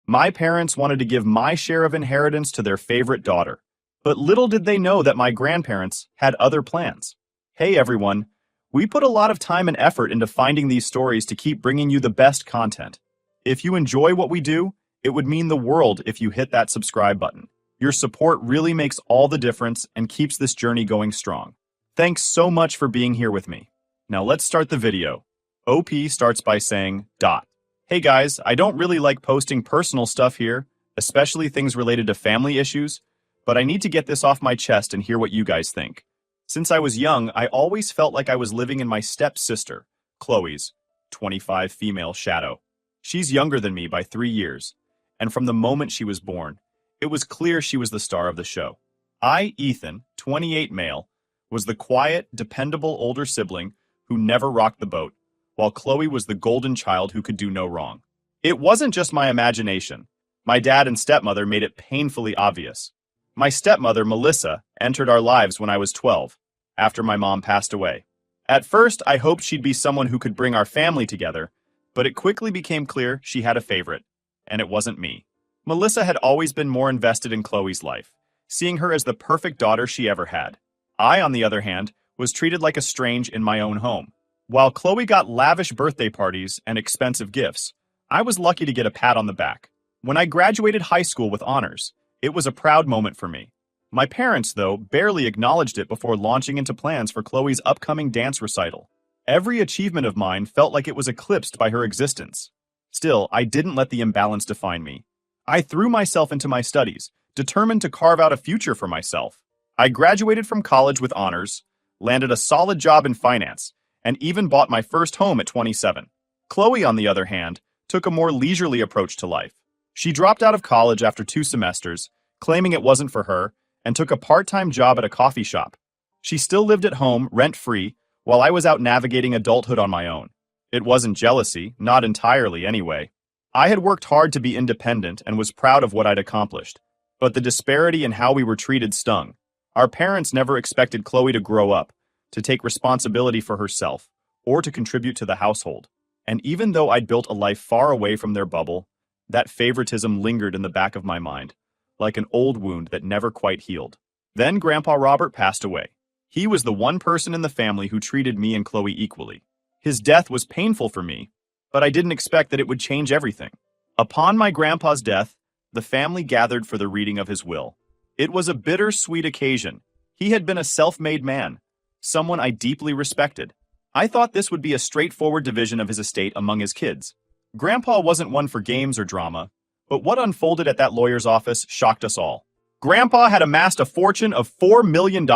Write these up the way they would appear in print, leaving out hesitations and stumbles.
My parents wanted to give my share of inheritance to their favorite daughter. But little did they know that my grandparents had other plans. Hey everyone, we put a lot of time and effort into finding these stories to keep bringing you the best content. If you enjoy what we do, it would mean the world if you hit that subscribe button. Your support really makes all the difference and keeps this journey going strong. Thanks so much for being here with me. Now let's start the video. OP starts by saying, Hey guys, I don't really like posting personal stuff here, especially things related to family issues, but I need to get this off my chest and hear what you guys think. Since I was young, I always felt like I was living in my stepsister, Chloe's 25 female shadow. She's younger than me by 3 years, and from the moment she was born, it was clear she was the star of the show. I, Ethan, 28 male, was the quiet, dependable older sibling who never rocked the boat, while Chloe was the golden child who could do no wrong. It wasn't just my imagination. My dad and stepmother made it painfully obvious. My stepmother, Melissa, entered our lives when I was 12, after my mom passed away. At first, I hoped she'd be someone who could bring our family together, but it quickly became clear she had a favorite, and it wasn't me. Melissa had always been more invested in Chloe's life, seeing her as the perfect daughter she ever had. I, on the other hand, was treated like a strange in my own home. While Chloe got lavish birthday parties and expensive gifts, I was lucky to get a pat on the back. When I graduated high school with honors, it was a proud moment for me. My parents, though, barely acknowledged it before launching into plans for Chloe's upcoming dance recital. Every achievement of mine felt like it was eclipsed by her existence. Still, I didn't let the imbalance define me. I threw myself into my studies, determined to carve out a future for myself. I graduated from college with honors, landed a solid job in finance, and even bought my first home at 27. Chloe, on the other hand, took a more leisurely approach to life. She dropped out of college after 2 semesters, claiming it wasn't for her, and took a part-time job at a coffee shop. She still lived at home, rent-free, while I was out navigating adulthood on my own. It wasn't jealousy, not entirely anyway. I had worked hard to be independent and was proud of what I'd accomplished, but the disparity in how we were treated stung. Our parents never expected Chloe to grow up, to take responsibility for herself, or to contribute to the household. And even though I'd built a life far away from their bubble, that favoritism lingered in the back of my mind, like an old wound that never quite healed. Then Grandpa Robert passed away. He was the one person in the family who treated me and Chloe equally. His death was painful for me, but I didn't expect that it would change everything. Upon my grandpa's death, the family gathered for the reading of his will. It was a bittersweet occasion. He had been a self-made man, someone I deeply respected. I thought this would be a straightforward division of his estate among his kids. Grandpa wasn't one for games or drama, but what unfolded at that lawyer's office shocked us all. Grandpa had amassed a fortune of $4 million.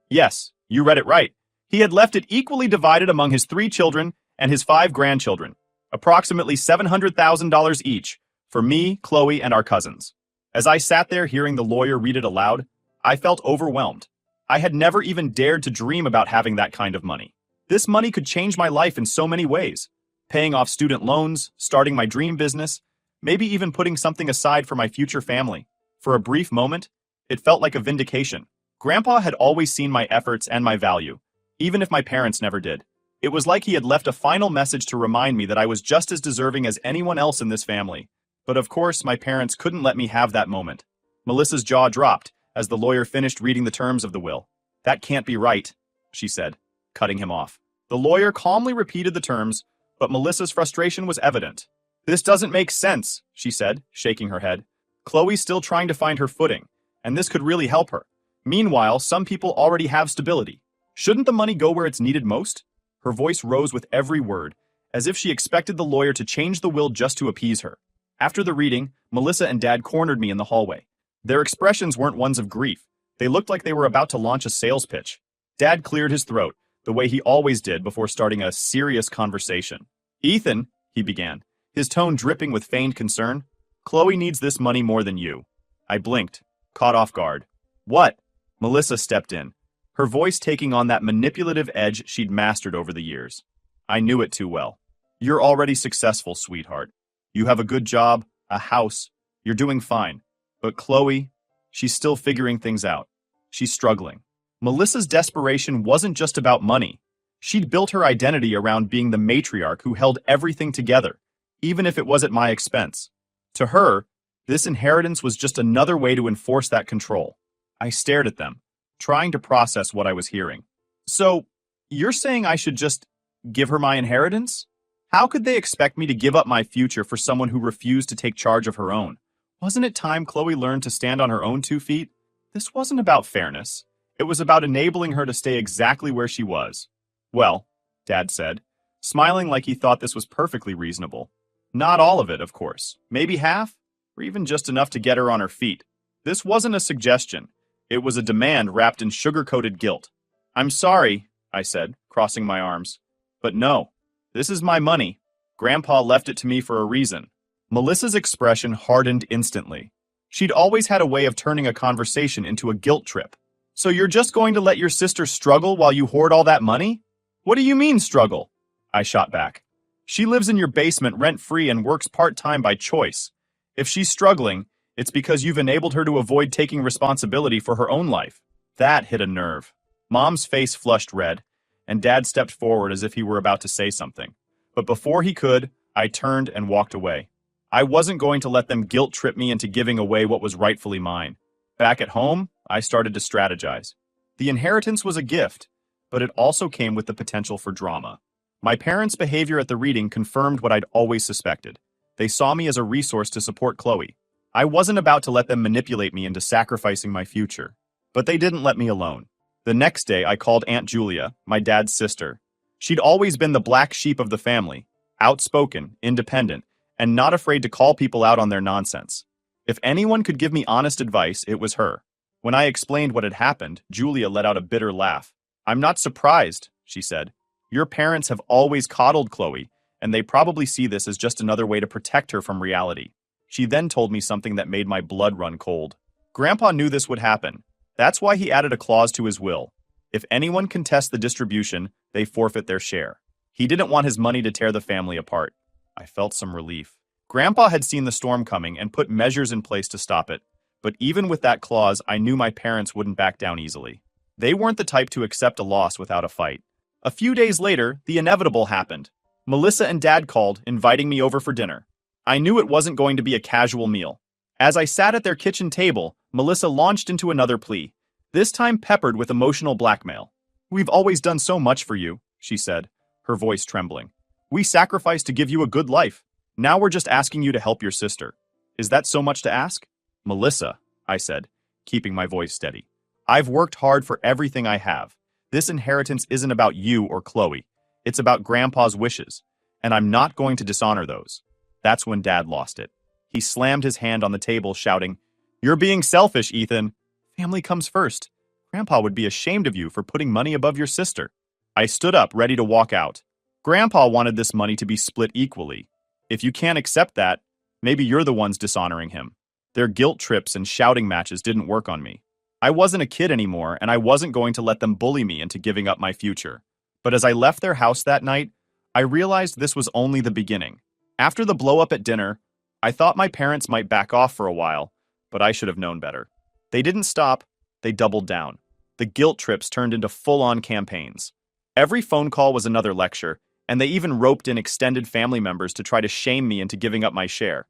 Yes, you read it right. He had left it equally divided among his 3 children and his 5 grandchildren, approximately $700,000 each, for me, Chloe, and our cousins. As I sat there hearing the lawyer read it aloud, I felt overwhelmed. I had never even dared to dream about having that kind of money. This money could change my life in so many ways. Paying off student loans, starting my dream business, maybe even putting something aside for my future family. For a brief moment, it felt like a vindication. Grandpa had always seen my efforts and my value, even if my parents never did. It was like he had left a final message to remind me that I was just as deserving as anyone else in this family. But of course, my parents couldn't let me have that moment. Melissa's jaw dropped as the lawyer finished reading the terms of the will. That can't be right, she said, cutting him off. The lawyer calmly repeated the terms, but Melissa's frustration was evident. This doesn't make sense, she said, shaking her head. Chloe's still trying to find her footing, and this could really help her. Meanwhile, some people already have stability. Shouldn't the money go where it's needed most? Her voice rose with every word, as if she expected the lawyer to change the will just to appease her. After the reading, Melissa and Dad cornered me in the hallway. Their expressions weren't ones of grief. They looked like they were about to launch a sales pitch. Dad cleared his throat, the way he always did before starting a serious conversation. Ethan, he began, his tone dripping with feigned concern, Chloe needs this money more than you. I blinked, caught off guard. What? Melissa stepped in, her voice taking on that manipulative edge she'd mastered over the years. I knew it too well. You're already successful, sweetheart. You have a good job, a house. You're doing fine. But Chloe, she's still figuring things out. She's struggling. Melissa's desperation wasn't just about money. She'd built her identity around being the matriarch who held everything together, even if it was at my expense. To her, this inheritance was just another way to enforce that control. I stared at them, trying to process what I was hearing. So, you're saying I should just give her my inheritance? How could they expect me to give up my future for someone who refused to take charge of her own? Wasn't it time Chloe learned to stand on her own 2 feet? This wasn't about fairness. It was about enabling her to stay exactly where she was. Well, Dad said, smiling like he thought this was perfectly reasonable. Not all of it, of course. Maybe half? Or even just enough to get her on her feet. This wasn't a suggestion. It was a demand wrapped in sugar-coated guilt. I'm sorry, I said, crossing my arms. But no, this is my money. Grandpa left it to me for a reason. Melissa's expression hardened instantly. She'd always had a way of turning a conversation into a guilt trip. So you're just going to let your sister struggle while you hoard all that money? What do you mean, struggle? I shot back. She lives in your basement rent-free and works part-time by choice. If she's struggling, it's because you've enabled her to avoid taking responsibility for her own life. That hit a nerve. Mom's face flushed red, and Dad stepped forward as if he were about to say something. But before he could, I turned and walked away. I wasn't going to let them guilt-trip me into giving away what was rightfully mine. Back at home, I started to strategize. The inheritance was a gift, but it also came with the potential for drama. My parents' behavior at the reading confirmed what I'd always suspected. They saw me as a resource to support Chloe. I wasn't about to let them manipulate me into sacrificing my future. But they didn't let me alone. The next day, I called Aunt Julia, my dad's sister. She'd always been the black sheep of the family, outspoken, independent, and not afraid to call people out on their nonsense. If anyone could give me honest advice, it was her. When I explained what had happened, Julia let out a bitter laugh. I'm not surprised, she said. Your parents have always coddled Chloe, and they probably see this as just another way to protect her from reality. She then told me something that made my blood run cold. Grandpa knew this would happen. That's why he added a clause to his will. If anyone contests the distribution, they forfeit their share. He didn't want his money to tear the family apart. I felt some relief. Grandpa had seen the storm coming and put measures in place to stop it. But even with that clause, I knew my parents wouldn't back down easily. They weren't the type to accept a loss without a fight. A few days later, the inevitable happened. Melissa and Dad called, inviting me over for dinner. I knew it wasn't going to be a casual meal. As I sat at their kitchen table, Melissa launched into another plea, this time peppered with emotional blackmail. We've always done so much for you, she said, her voice trembling. We sacrificed to give you a good life. Now we're just asking you to help your sister. Is that so much to ask? Melissa, I said, keeping my voice steady. I've worked hard for everything I have. This inheritance isn't about you or Chloe. It's about Grandpa's wishes, and I'm not going to dishonor those. That's when Dad lost it. He slammed his hand on the table, shouting, You're being selfish, Ethan. Family comes first. Grandpa would be ashamed of you for putting money above your sister. I stood up, ready to walk out. Grandpa wanted this money to be split equally. If you can't accept that, maybe you're the ones dishonoring him. Their guilt trips and shouting matches didn't work on me. I wasn't a kid anymore, and I wasn't going to let them bully me into giving up my future. But as I left their house that night, I realized this was only the beginning. After the blow-up at dinner, I thought my parents might back off for a while, but I should have known better. They didn't stop, they doubled down. The guilt trips turned into full-on campaigns. Every phone call was another lecture, and they even roped in extended family members to try to shame me into giving up my share.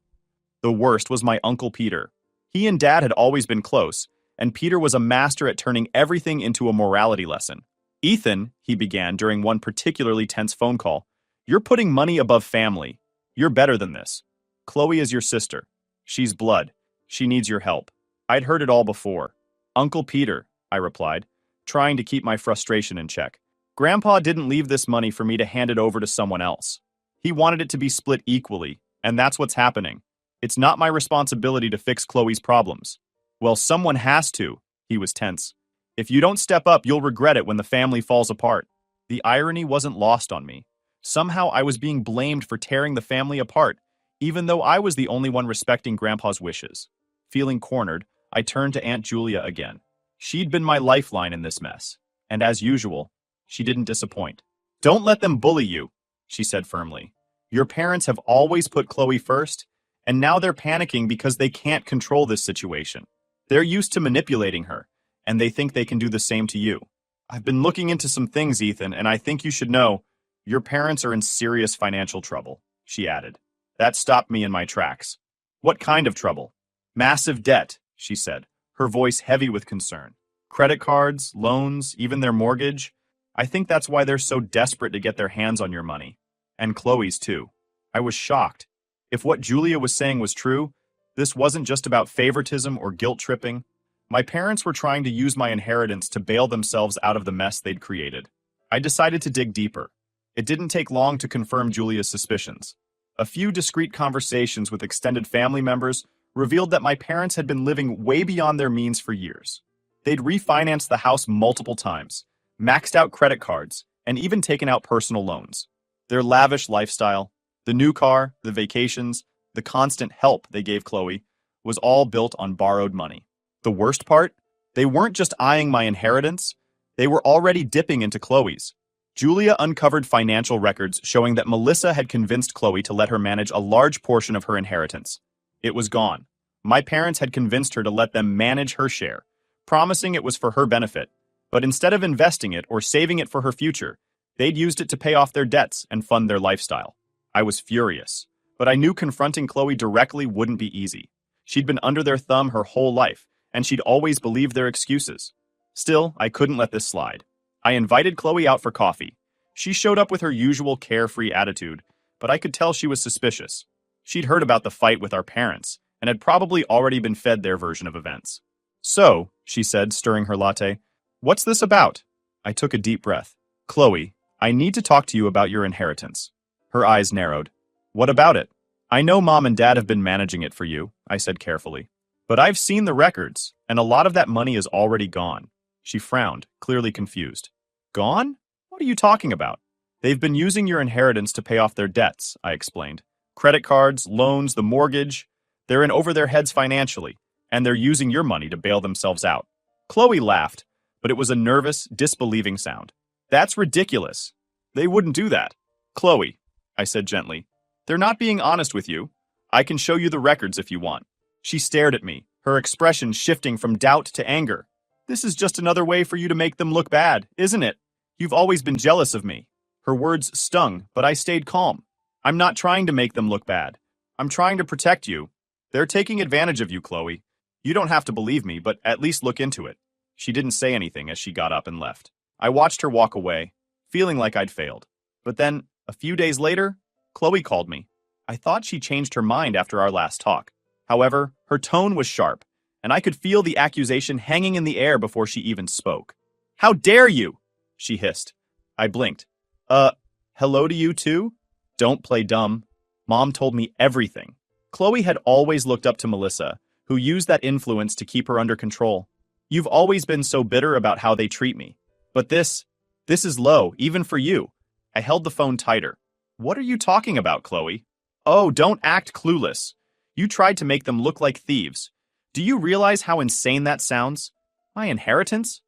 The worst was my Uncle Peter. He and Dad had always been close, and Peter was a master at turning everything into a morality lesson. Ethan, he began during one particularly tense phone call, you're putting money above family. You're better than this. Chloe is your sister. She's blood. She needs your help. I'd heard it all before. Uncle Peter, I replied, trying to keep my frustration in check. Grandpa didn't leave this money for me to hand it over to someone else. He wanted it to be split equally, and that's what's happening. It's not my responsibility to fix Chloe's problems. Well, someone has to. He was tense. If you don't step up, you'll regret it when the family falls apart. The irony wasn't lost on me. Somehow I was being blamed for tearing the family apart, even though I was the only one respecting Grandpa's wishes. Feeling cornered, I turned to Aunt Julia again. She'd been my lifeline in this mess, and as usual, she didn't disappoint. Don't let them bully you, she said firmly. Your parents have always put Chloe first, and now they're panicking because they can't control this situation. They're used to manipulating her, and they think they can do the same to you. I've been looking into some things, Ethan, and I think you should know your parents are in serious financial trouble, she added. That stopped me in my tracks. What kind of trouble? Massive debt, she said, her voice heavy with concern. Credit cards, loans, even their mortgage. I think that's why they're so desperate to get their hands on your money. And Chloe's too. I was shocked. If what Julia was saying was true, this wasn't just about favoritism or guilt tripping. My parents were trying to use my inheritance to bail themselves out of the mess they'd created. I decided to dig deeper. It didn't take long to confirm Julia's suspicions. A few discreet conversations with extended family members revealed that my parents had been living way beyond their means for years. They'd refinanced the house multiple times, maxed out credit cards, and even taken out personal loans. Their lavish lifestyle, the new car, the vacations, the constant help they gave Chloe, was all built on borrowed money. The worst part? They weren't just eyeing my inheritance, they were already dipping into Chloe's. Julia uncovered financial records showing that Melissa had convinced Chloe to let her manage a large portion of her inheritance. It was gone. My parents had convinced her to let them manage her share, promising it was for her benefit. But instead of investing it or saving it for her future, they'd used it to pay off their debts and fund their lifestyle. I was furious, but I knew confronting Chloe directly wouldn't be easy. She'd been under their thumb her whole life, and she'd always believed their excuses. Still, I couldn't let this slide. I invited Chloe out for coffee. She showed up with her usual carefree attitude, but I could tell she was suspicious. She'd heard about the fight with our parents, and had probably already been fed their version of events. "So," she said, stirring her latte, "what's this about?" I took a deep breath. "Chloe, I need to talk to you about your inheritance." Her eyes narrowed. "What about it?" "I know Mom and Dad have been managing it for you," I said carefully. "But I've seen the records, and a lot of that money is already gone." She frowned, clearly confused. "Gone? What are you talking about?" "They've been using your inheritance to pay off their debts," I explained. "Credit cards, loans, the mortgage. They're in over their heads financially, and they're using your money to bail themselves out." Chloe laughed, but it was a nervous, disbelieving sound. "That's ridiculous. They wouldn't do that." "Chloe," I said gently, "they're not being honest with you. I can show you the records if you want." She stared at me, her expression shifting from doubt to anger. "This is just another way for you to make them look bad, isn't it? You've always been jealous of me." Her words stung, but I stayed calm. "I'm not trying to make them look bad. I'm trying to protect you. They're taking advantage of you, Chloe. You don't have to believe me, but at least look into it." She didn't say anything as she got up and left. I watched her walk away, feeling like I'd failed. But then, a few days later, Chloe called me. I thought she changed her mind after our last talk. However, her tone was sharp, and I could feel the accusation hanging in the air before she even spoke. "How dare you?" she hissed. I blinked. Hello to you too?" "Don't play dumb. Mom told me everything." Chloe had always looked up to Melissa, who used that influence to keep her under control. "You've always been so bitter about how they treat me. But this is low, even for you." I held the phone tighter. "What are you talking about, Chloe?" "Oh, don't act clueless. You tried to make them look like thieves. Do you realize how insane that sounds? My inheritance?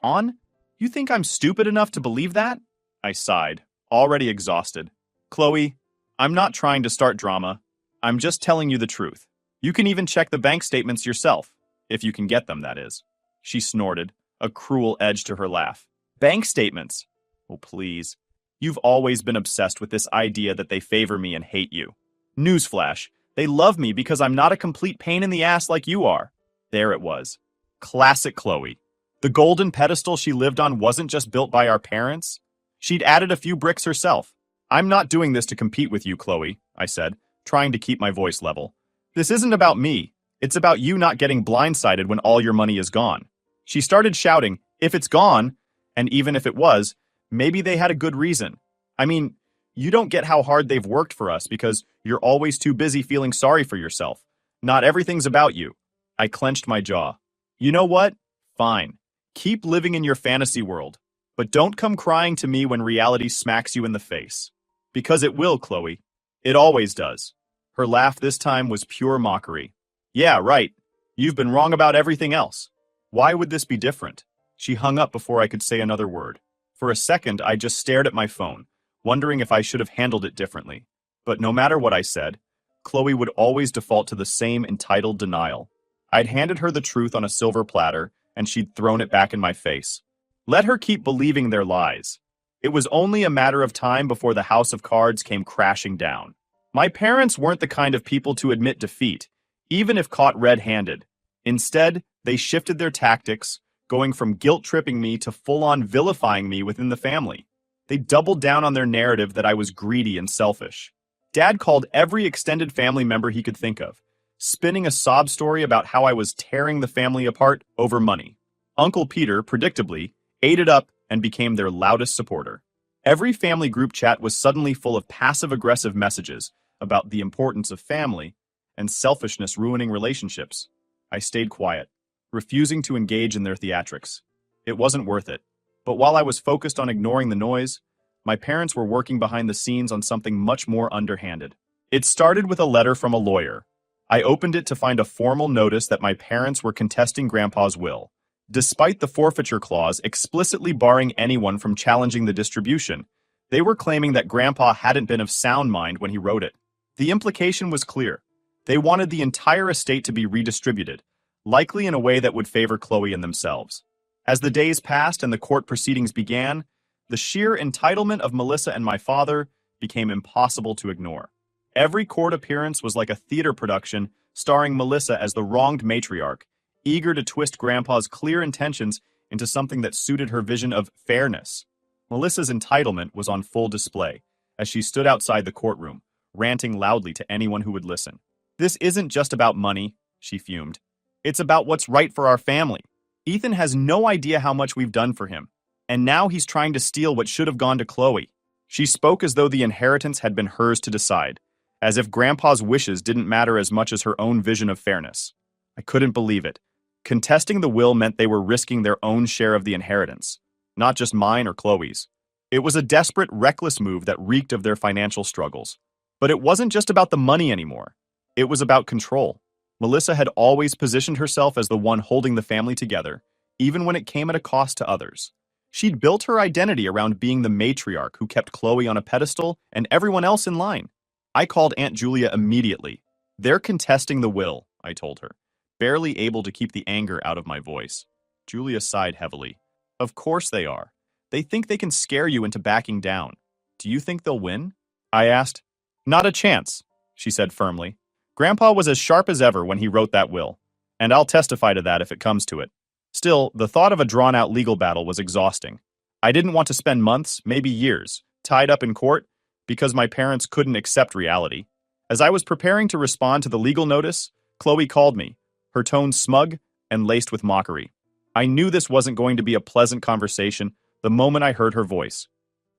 Gone? You think I'm stupid enough to believe that?" I sighed, already exhausted. "Chloe, I'm not trying to start drama. I'm just telling you the truth. You can even check the bank statements yourself. If you can get them, that is." She snorted, a cruel edge to her laugh. "Bank statements? Oh, please. You've always been obsessed with this idea that they favor me and hate you. Newsflash, they love me because I'm not a complete pain in the ass like you are." There it was. Classic Chloe. The golden pedestal she lived on wasn't just built by our parents. She'd added a few bricks herself. "I'm not doing this to compete with you, Chloe," I said, trying to keep my voice level. "This isn't about me. It's about you not getting blindsided when all your money is gone." She started shouting, "If it's gone," and even if it was, maybe they had a good reason. I mean, you don't get how hard they've worked for us because you're always too busy feeling sorry for yourself. Not everything's about you. I clenched my jaw. "You know what? Fine. Keep living in your fantasy world. But don't come crying to me when reality smacks you in the face. Because it will, Chloe. It always does." Her laugh this time was pure mockery. "Yeah, right. You've been wrong about everything else. Why would this be different?" She hung up before I could say another word. For a second, I just stared at my phone, wondering if I should have handled it differently. But no matter what I said, Chloe would always default to the same entitled denial. I'd handed her the truth on a silver platter, and she'd thrown it back in my face. Let her keep believing their lies. It was only a matter of time before the house of cards came crashing down. My parents weren't the kind of people to admit defeat, even if caught red-handed. Instead, they shifted their tactics, going from guilt-tripping me to full-on vilifying me within the family. They doubled down on their narrative that I was greedy and selfish. Dad called every extended family member he could think of, spinning a sob story about how I was tearing the family apart over money. Uncle Peter, predictably, ate it up and became their loudest supporter. Every family group chat was suddenly full of passive-aggressive messages about the importance of family and selfishness ruining relationships. I stayed quiet, refusing to engage in their theatrics. It wasn't worth it. But while I was focused on ignoring the noise, my parents were working behind the scenes on something much more underhanded. It started with a letter from a lawyer. I opened it to find a formal notice that my parents were contesting Grandpa's will, despite the forfeiture clause explicitly barring anyone from challenging the distribution. They were claiming that Grandpa hadn't been of sound mind when he wrote it. The implication was clear. They wanted the entire estate to be redistributed, likely in a way that would favor Chloe and themselves. As the days passed and the court proceedings began, the sheer entitlement of Melissa and my father became impossible to ignore. Every court appearance was like a theater production starring Melissa as the wronged matriarch, eager to twist Grandpa's clear intentions into something that suited her vision of fairness. Melissa's entitlement was on full display as she stood outside the courtroom, ranting loudly to anyone who would listen. "This isn't just about money," she fumed. "It's about what's right for our family. Ethan has no idea how much we've done for him, and now he's trying to steal what should have gone to Chloe." She spoke as though the inheritance had been hers to decide, as if Grandpa's wishes didn't matter as much as her own vision of fairness. I couldn't believe it. Contesting the will meant they were risking their own share of the inheritance, not just mine or Chloe's. It was a desperate, reckless move that reeked of their financial struggles. But it wasn't just about the money anymore. It was about control. Melissa had always positioned herself as the one holding the family together, even when it came at a cost to others. She'd built her identity around being the matriarch who kept Chloe on a pedestal and everyone else in line. I called Aunt Julia immediately. "They're contesting the will," I told her, barely able to keep the anger out of my voice. Julia sighed heavily. "Of course they are. They think they can scare you into backing down. Do you think they'll win?" I asked. "Not a chance," she said firmly. "Grandpa was as sharp as ever when he wrote that will, and I'll testify to that if it comes to it." Still, the thought of a drawn-out legal battle was exhausting. I didn't want to spend months, maybe years, tied up in court because my parents couldn't accept reality. As I was preparing to respond to the legal notice, Chloe called me, her tone smug and laced with mockery. I knew this wasn't going to be a pleasant conversation the moment I heard her voice.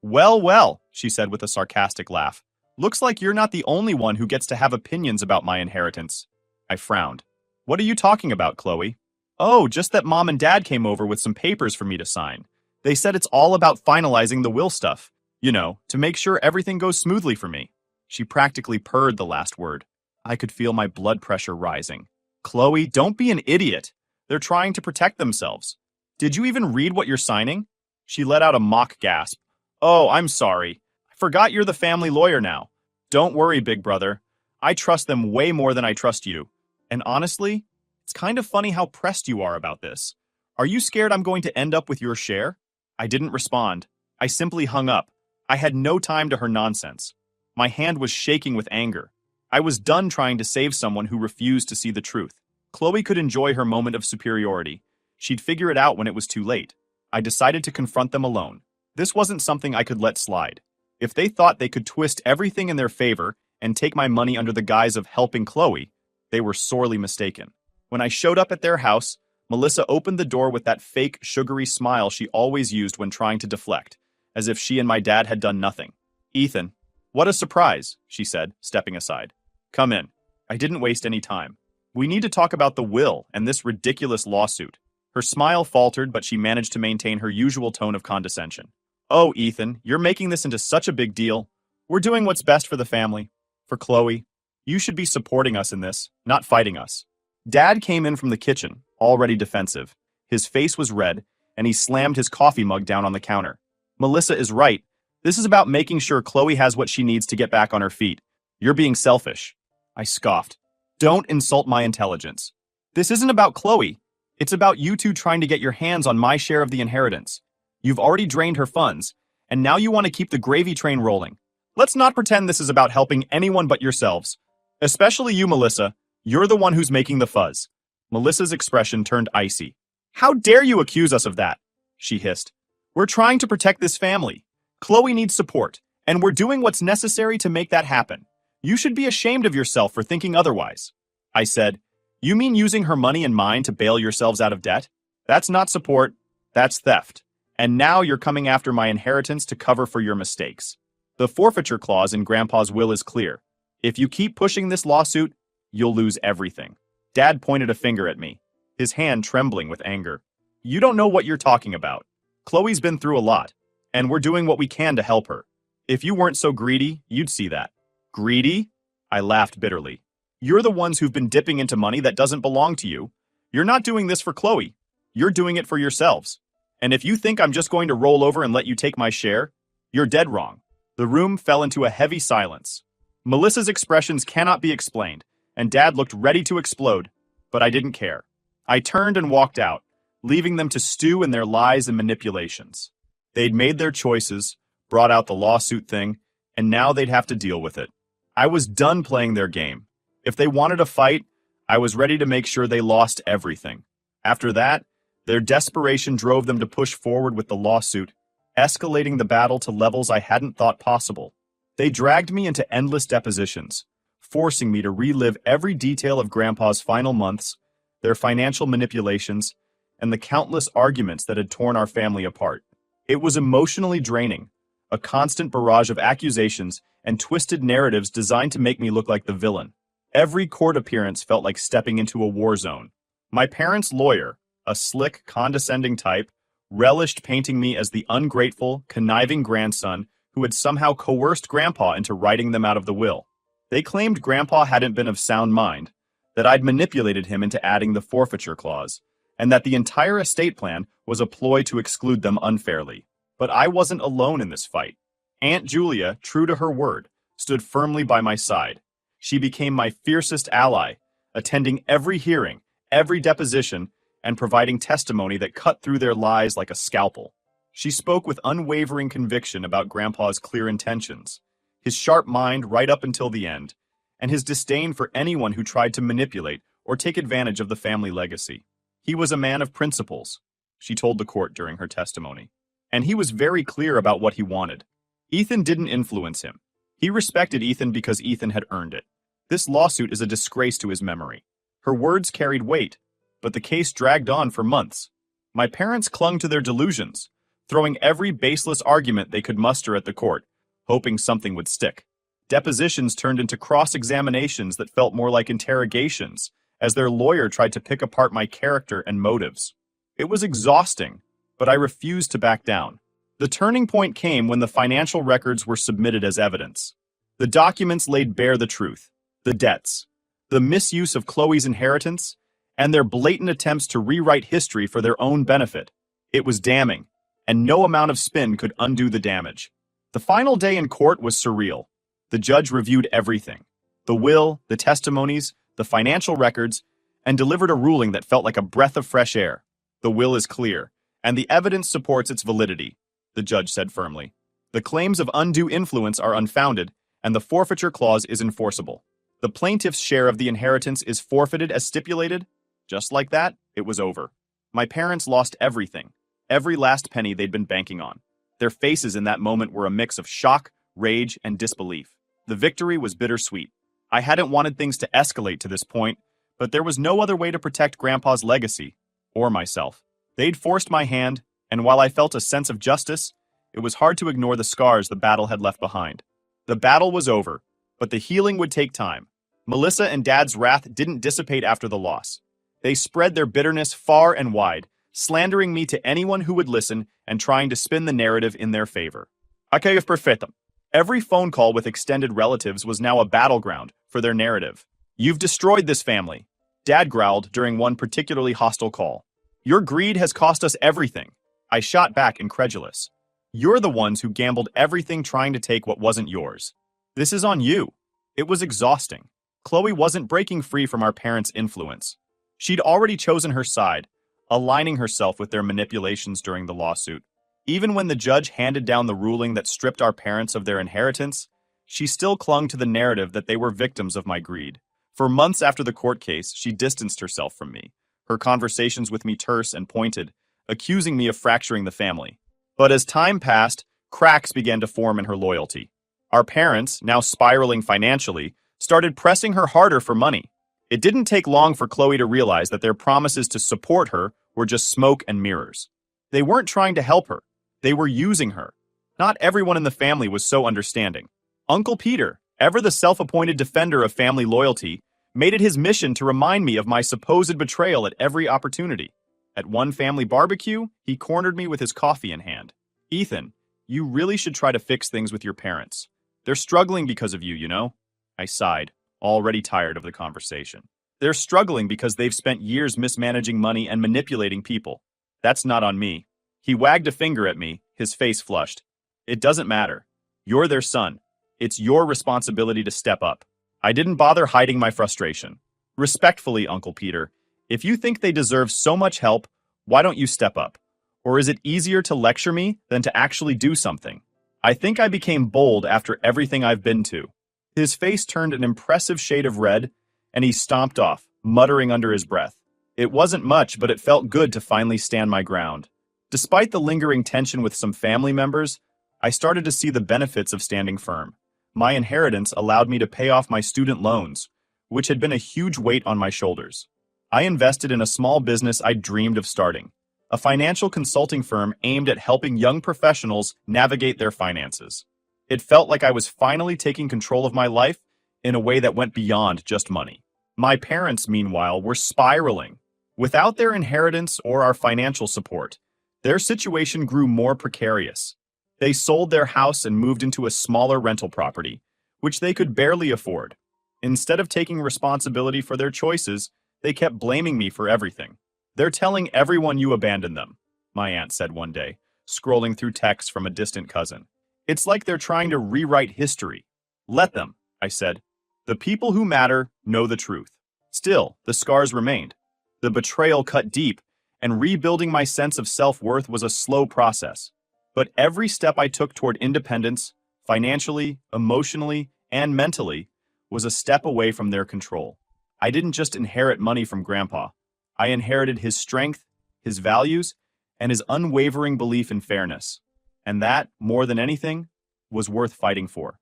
"Well, well," she said with a sarcastic laugh. "Looks like you're not the only one who gets to have opinions about my inheritance." I frowned. "What are you talking about, Chloe?" "Oh, just that Mom and Dad came over with some papers for me to sign. They said it's all about finalizing the will stuff. You know, to make sure everything goes smoothly for me." She practically purred the last word. I could feel my blood pressure rising. "Chloe, don't be an idiot. They're trying to protect themselves. Did you even read what you're signing?" She let out a mock gasp. "Oh, I'm sorry. I forgot you're the family lawyer now. Don't worry, big brother. I trust them way more than I trust you. And honestly, it's kind of funny how pressed you are about this. Are you scared I'm going to end up with your share?" I didn't respond. I simply hung up. I had no time to her nonsense. My hand was shaking with anger. I was done trying to save someone who refused to see the truth. Chloe could enjoy her moment of superiority. She'd figure it out when it was too late. I decided to confront them alone. This wasn't something I could let slide. If they thought they could twist everything in their favor and take my money under the guise of helping Chloe, they were sorely mistaken. When I showed up at their house, Melissa opened the door with that fake, sugary smile she always used when trying to deflect, as if she and my dad had done nothing. "Ethan, what a surprise," she said, stepping aside. "Come in." I didn't waste any time. "We need to talk about the will and this ridiculous lawsuit." Her smile faltered, but she managed to maintain her usual tone of condescension. "Oh, Ethan, you're making this into such a big deal. We're doing what's best for the family. For Chloe. You should be supporting us in this, not fighting us." Dad came in from the kitchen, already defensive. His face was red, and he slammed his coffee mug down on the counter. "Melissa is right. This is about making sure Chloe has what she needs to get back on her feet. You're being selfish." I scoffed. "Don't insult my intelligence. This isn't about Chloe. It's about you two trying to get your hands on my share of the inheritance. You've already drained her funds, and now you want to keep the gravy train rolling. Let's not pretend this is about helping anyone but yourselves. Especially you, Melissa. You're the one who's making the fuzz. Melissa's expression turned icy. How dare you accuse us of that? She hissed. We're trying to protect this family. Chloe needs support, and we're doing what's necessary to make that happen. You should be ashamed of yourself for thinking otherwise. I said, you mean using her money and mine to bail yourselves out of debt? That's not support, that's theft. And now you're coming after my inheritance to cover for your mistakes. The forfeiture clause in Grandpa's will is clear. If you keep pushing this lawsuit, you'll lose everything. Dad pointed a finger at me, his hand trembling with anger. You don't know what you're talking about. Chloe's been through a lot, and we're doing what we can to help her. If you weren't so greedy, you'd see that. Greedy? I laughed bitterly. You're the ones who've been dipping into money that doesn't belong to you. You're not doing this for Chloe. You're doing it for yourselves. And if you think I'm just going to roll over and let you take my share, you're dead wrong. The room fell into a heavy silence. Melissa's expressions cannot be explained, and Dad looked ready to explode, but I didn't care. I turned and walked out, leaving them to stew in their lies and manipulations. They'd made their choices, brought out the lawsuit thing, and now they'd have to deal with it. I was done playing their game. If they wanted a fight, I was ready to make sure they lost everything. After that, their desperation drove them to push forward with the lawsuit, escalating the battle to levels I hadn't thought possible. They dragged me into endless depositions, forcing me to relive every detail of Grandpa's final months, their financial manipulations, and the countless arguments that had torn our family apart. It was emotionally draining, a constant barrage of accusations and twisted narratives designed to make me look like the villain. Every court appearance felt like stepping into a war zone. My parents' lawyer, a slick, condescending type, relished painting me as the ungrateful, conniving grandson who had somehow coerced Grandpa into writing them out of the will. They claimed Grandpa hadn't been of sound mind, that I'd manipulated him into adding the forfeiture clause, and that the entire estate plan was a ploy to exclude them unfairly. But I wasn't alone in this fight. Aunt Julia, true to her word, stood firmly by my side. She became my fiercest ally, attending every hearing, every deposition, and providing testimony that cut through their lies like a scalpel. She spoke with unwavering conviction about Grandpa's clear intentions, his sharp mind right up until the end, and his disdain for anyone who tried to manipulate or take advantage of the family legacy. He was a man of principles, she told the court during her testimony, and he was very clear about what he wanted. Ethan didn't influence him. He respected Ethan because Ethan had earned it. This lawsuit is a disgrace to his memory. Her words carried weight, but the case dragged on for months. My parents clung to their delusions, throwing every baseless argument they could muster at the court, hoping something would stick. Depositions turned into cross-examinations that felt more like interrogations, as their lawyer tried to pick apart my character and motives. It was exhausting, but I refused to back down. The turning point came when the financial records were submitted as evidence. The documents laid bare the truth, the debts, the misuse of Chloe's inheritance, and their blatant attempts to rewrite history for their own benefit. It was damning, and no amount of spin could undo the damage. The final day in court was surreal. The judge reviewed everything, the will, the testimonies, the financial records, and delivered a ruling that felt like a breath of fresh air. The will is clear, and the evidence supports its validity, the judge said firmly. The claims of undue influence are unfounded, and the forfeiture clause is enforceable. The plaintiff's share of the inheritance is forfeited as stipulated. Just like that, it was over. My parents lost everything, every last penny they'd been banking on. Their faces in that moment were a mix of shock, rage, and disbelief. The victory was bittersweet. I hadn't wanted things to escalate to this point, but there was no other way to protect Grandpa's legacy, or myself. They'd forced my hand, and while I felt a sense of justice, it was hard to ignore the scars the battle had left behind. The battle was over, but the healing would take time. Melissa and Dad's wrath didn't dissipate after the loss. They spread their bitterness far and wide, slandering me to anyone who would listen and trying to spin the narrative in their favor. Okay, perfetto. Every phone call with extended relatives was now a battleground for their narrative. You've destroyed this family, Dad growled during one particularly hostile call. Your greed has cost us everything. I shot back incredulous. You're the ones who gambled everything trying to take what wasn't yours. This is on you. It was exhausting. Chloe wasn't breaking free from our parents' influence. She'd already chosen her side, aligning herself with their manipulations during the lawsuit. Even when the judge handed down the ruling that stripped our parents of their inheritance, she still clung to the narrative that they were victims of my greed, For months after the court case, she distanced herself from me, her conversations with me terse and pointed, accusing me of fracturing the family. But as time passed, cracks began to form in her loyalty. Our parents, now spiraling financially, started pressing her harder for money. It didn't take long for Chloe to realize that their promises to support her were just smoke and mirrors. They weren't trying to help her. They were using her. Not everyone in the family was so understanding. Uncle Peter, ever the self-appointed defender of family loyalty, made it his mission to remind me of my supposed betrayal at every opportunity. At one family barbecue, he cornered me with his coffee in hand. "Ethan, you really should try to fix things with your parents. They're struggling because of you, you know?" I sighed, already tired of the conversation. "They're struggling because they've spent years mismanaging money and manipulating people. That's not on me." He wagged a finger at me, his face flushed. "It doesn't matter. You're their son. It's your responsibility to step up." I didn't bother hiding my frustration. "Respectfully, Uncle Peter, if you think they deserve so much help, why don't you step up? Or is it easier to lecture me than to actually do something?" I think I became bold after everything I've been to. His face turned an impressive shade of red, and he stomped off, muttering under his breath. It wasn't much, but it felt good to finally stand my ground. Despite the lingering tension with some family members, I started to see the benefits of standing firm. My inheritance allowed me to pay off my student loans, which had been a huge weight on my shoulders. I invested in a small business I dreamed of starting, a financial consulting firm aimed at helping young professionals navigate their finances. It felt like I was finally taking control of my life in a way that went beyond just money. My parents, meanwhile, were spiraling. Without their inheritance or our financial support, their situation grew more precarious. They sold their house and moved into a smaller rental property, which they could barely afford. Instead of taking responsibility for their choices, they kept blaming me for everything. "They're telling everyone you abandoned them," my aunt said one day, scrolling through texts from a distant cousin. "It's like they're trying to rewrite history." "Let them," I said. "The people who matter know the truth." Still, the scars remained. The betrayal cut deep, and rebuilding my sense of self-worth was a slow process. But every step I took toward independence, financially, emotionally, and mentally, was a step away from their control. I didn't just inherit money from Grandpa. I inherited his strength, his values, and his unwavering belief in fairness. And that, more than anything, was worth fighting for.